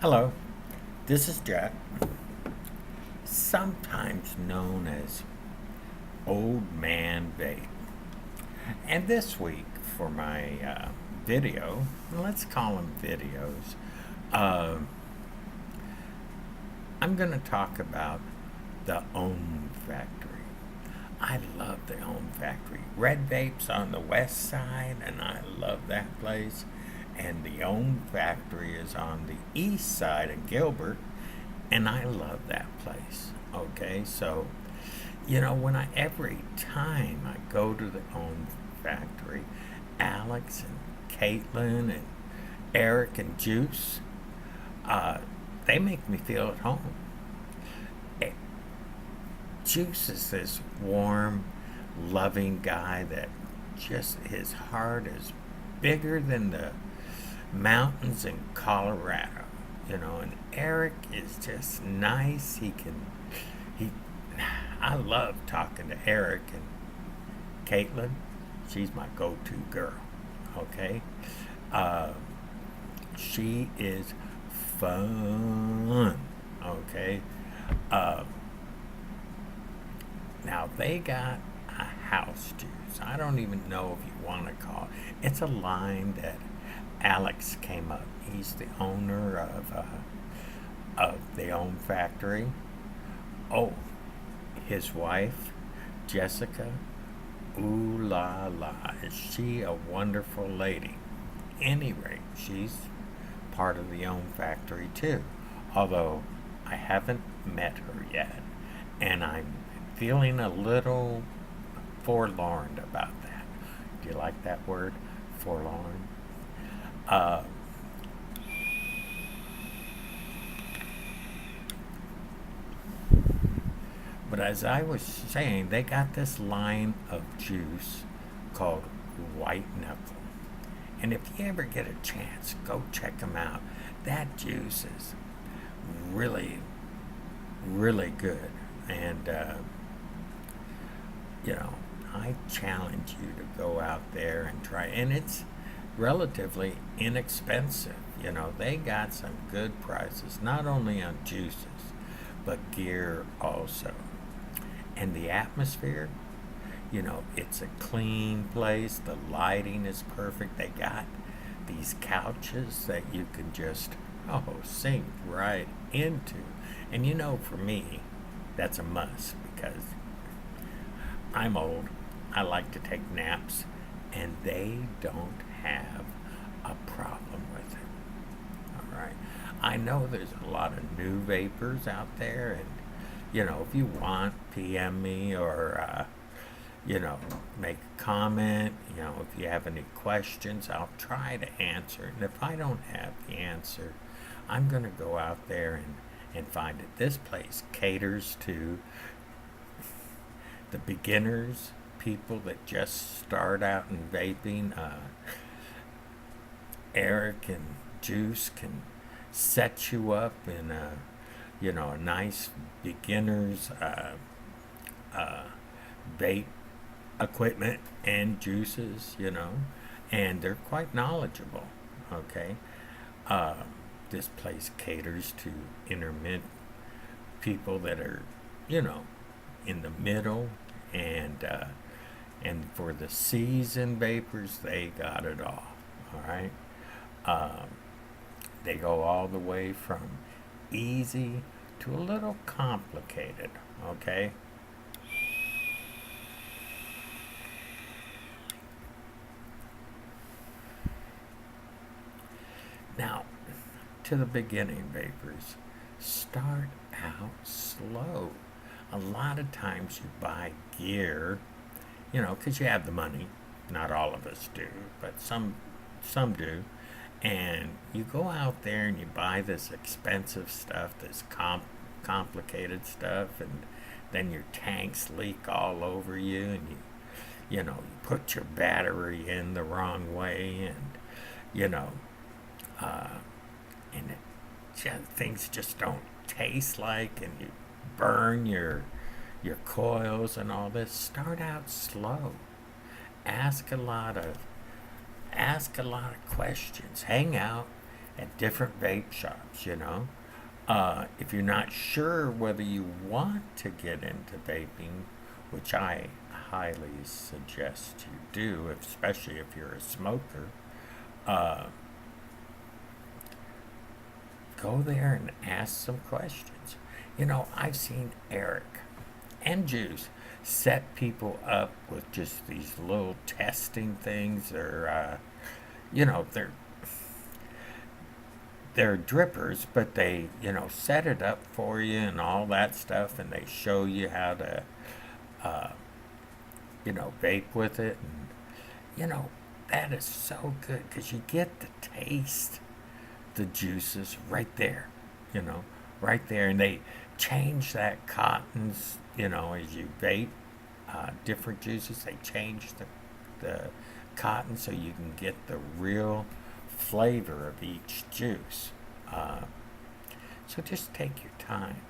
Hello, this is Jack, sometimes known as Old Man Vape. And this week for my video, let's call them videos, uh, I'm going to talk about the Ohm Factory. I love the Ohm Factory. Red Vape's on the west side, and I love that place. And the Ohm Factory is on the east side of Gilbert, and I love that place. Okay, so every time I go to the Ohm Factory, Alex and Caitlin and Eric and Juice, uh, they make me feel at home. Eh, Juice is this warm, loving guy that just his heart is bigger than the mountains in Colorado, and Eric is just nice. He, I love talking to Eric and Caitlin. She's my go-to girl, okay? Uh, she is fun, okay? Uh, Now they got a house juice. I don't even know if you want to call it. It's a line that Alex came up. He's the owner of the Ohm Factory. Oh, his wife, Jessica. Ooh la la, is she a wonderful lady? Any rate, she's part of the Ohm Factory too. Although I haven't met her yet, and I'm feeling a little forlorn about that. Do you like that word? Forlorn? Uh, but as I was saying, they got this line of juice called White Knuckle. And if you ever get a chance, go check them out. That juice is really, really good. And, you know, I challenge you to go out there and try. And it's relatively inexpensive. They got some good prices, not only on juices, but gear also. And the atmosphere, it's a clean place. The lighting is perfect. They got these couches that you can just, sink right into. And for me, that's a must because I'm old. I like to take naps, and they don't have a problem with it. All right. I know there's a lot of new vapors out there, and if you want, PM me or make a comment. If you have any questions, I'll try to answer. And if I don't have the answer, I'm going to go out there and find it. This place caters to the beginners, people that just start out in vaping. Eric and Juice can set you up in a nice beginner's uh, vape equipment and juices, and they're quite knowledgeable. Okay, uh, this place caters to intermittent people that are, in the middle, and for the seasoned vapors, they got it all. All right, um, they go all the way from easy to a little complicated. Okay. Now, to the beginning vapors, start out slow. A lot of times you buy gear, because you have the money. Not all of us do, but some do. And you go out there and you buy this expensive stuff, this complicated stuff, and then your tanks leak all over you, and you put your battery in the wrong way, and you know, uh, and things just don't taste like, and you burn your coils and all this. Start out slow. Ask a lot of questions. Hang out at different vape shops, you know. If you're not sure whether you want to get into vaping, which I highly suggest you do, especially if you're a smoker, uh, go there and ask some questions. You know, I've seen Eric and Juice set people up with just these little testing things. You know, they're drippers, but they, you know, set it up for you and all that stuff, and they show you how to, uh, you know, vape with it. And, you know, that is so good because you get to taste the juices right there, you know, right there. And they change that cottons, you know, as you vape different juices, they change the cotton so you can get the real flavor of each juice. Uh, so just take your time.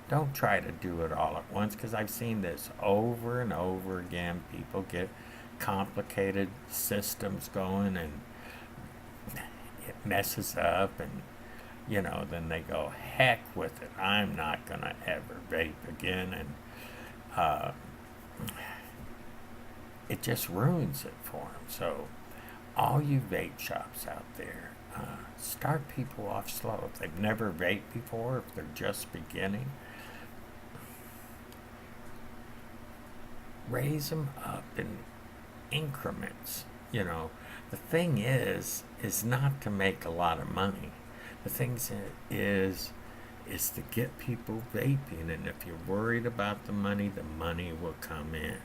Don't try to do it all at once because I've seen this over and over again. People get complicated systems going and it messes up, and you know, then they go, heck with it. I'm not going to ever vape again. And uh, it just ruins it for them. So all you vape shops out there, start people off slow. If they've never vaped before, if they're just beginning, raise them up in increments. You know, the thing is not to make a lot of money. The thing is to get people vaping, and if you're worried about the money will come in.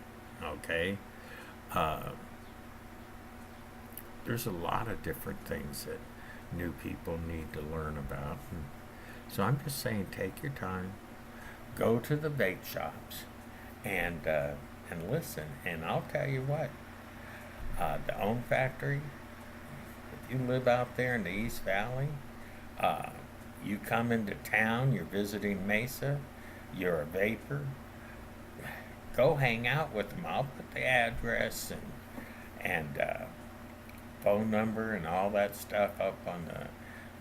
Okay. Uh, there's a lot of different things that new people need to learn about. And so I'm just saying, take your time, go to the vape shops, and listen. And I'll tell you what, the Ohm Factory. If you live out there in the East Valley, uh, you come into town, you're visiting Mesa, you're a vapor, go hang out with them. I'll put the address and phone number and all that stuff up on the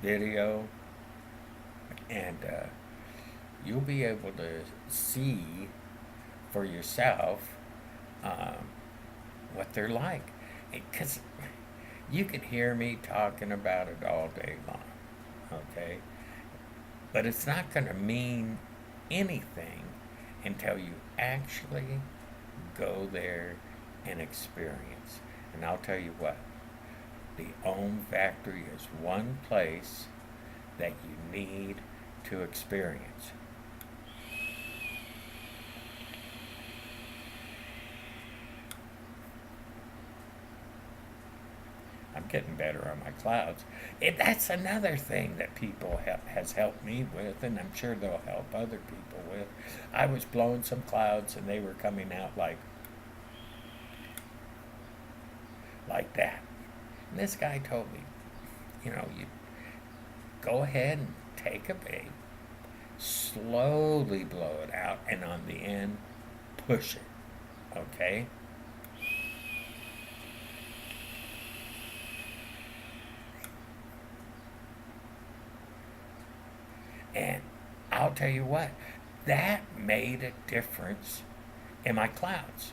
video, and you'll be able to see for yourself um, what they're like. Because you can hear me talking about it all day long, okay? But it's not going to mean anything until you actually go there and experience. And I'll tell you what, the Ohm Factory is one place that you need to experience. I'm getting better on my clouds. That's another thing that people has helped me with, and I'm sure they'll help other people with. I was blowing some clouds, and they were coming out like that. And this guy told me, you know, you go ahead and take a vape, slowly blow it out, and on the end, push it. Okay? And I'll tell you what, that made a difference in my clouds.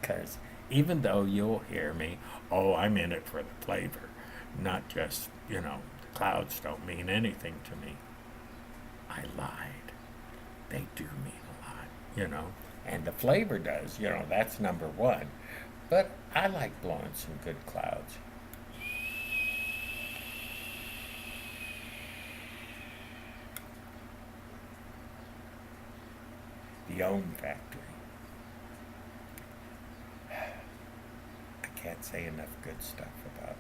Because even though you'll hear me, oh, I'm in it for the flavor, not just, you know, the clouds don't mean anything to me. I lied. They do mean a lot, you know. And the flavor does, you know, that's number one. But I like blowing some good clouds. The Ohm Factory. I can't say enough good stuff about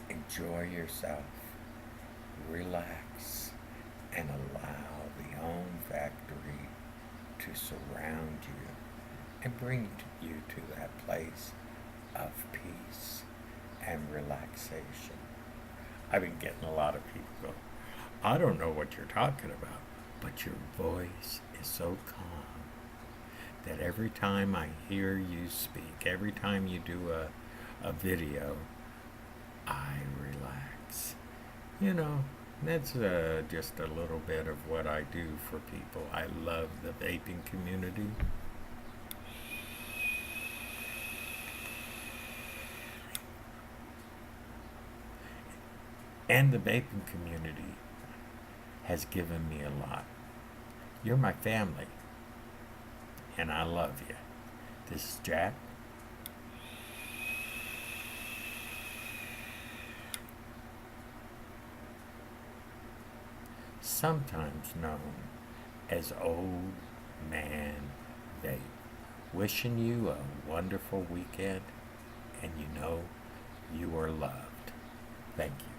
it. Enjoy yourself, relax, and allow the Ohm Factory to surround you and bring you to that place of peace and relaxation. I've been getting a lot of people go, I don't know what you're talking about, but your voice is so calm that every time I hear you speak, every time you do a video, I relax. You know, that's just a little bit of what I do for people. I love the vaping community. And the vaping community has given me a lot. You're my family, and I love you. This is Jack. Sometimes known as Old Man Vape. Wishing you a wonderful weekend, and you know you are loved. Thank you.